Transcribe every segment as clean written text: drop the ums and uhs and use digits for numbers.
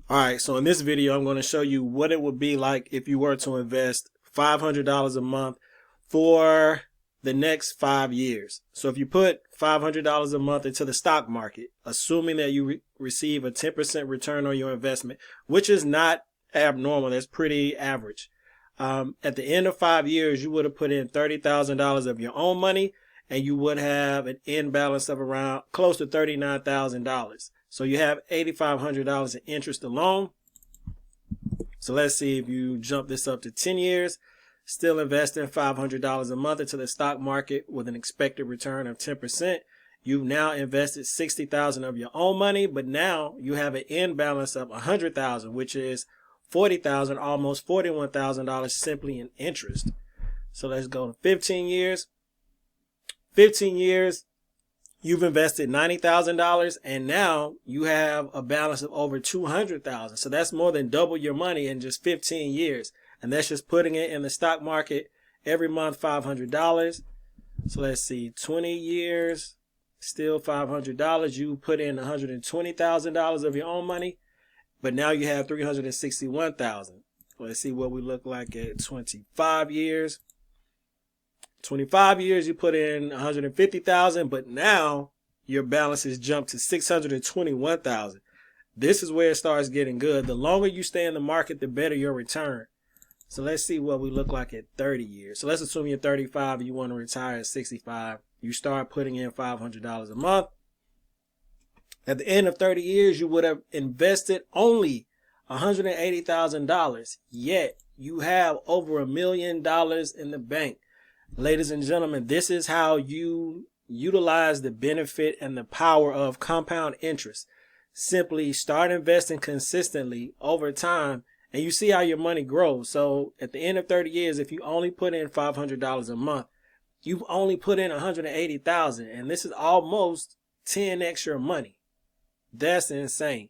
Alright, so in this video, I'm going to show you what it would be like if you were to invest $500 a month for the next 5 years. So if you put $500 a month into the stock market, assuming that you receive a 10% return on your investment, which is not abnormal, that's pretty average. At the end of 5 years, you would have put in $30,000 of your own money, and you would have an end balance of around close to $39,000. So you have $8,500 in interest alone. So let's see if you jump this up to 10 years, still investing $500 a month into the stock market with an expected return of 10%. You've now invested $60,000 of your own money, but now you have an end balance of $100,000, which is $40,000, almost $41,000 simply in interest. So let's go to 15 years. 15 years, you've invested $90,000, and now you have a balance of over $200,000. So that's more than double your money in just 15 years. And that's just putting it in the stock market every month, $500. So let's see, 20 years, still $500. You put in $120,000 of your own money, but now you have $361,000. Let's see what we look like at 25 years. 25 years, you put in $150,000, but now your balance has jumped to $621,000. This is where it starts getting good. The longer you stay in the market, the better your return. So let's see what we look like at 30 years. So let's assume you're 35 and you want to retire at 65. You start putting in $500 a month. At the end of 30 years, you would have invested only $180,000, yet you have over $1 million in the bank. Ladies and gentlemen, this is how you utilize the benefit and the power of compound interest. Simply start investing consistently over time, and you see how your money grows. So at the end of 30 years, if you only put in $500 a month, you've only put in $180,000, and this is almost 10x your money. That's insane.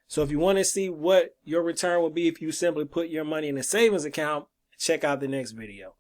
So if you want to see what your return will be if you simply put your money in a savings account, check out the next video.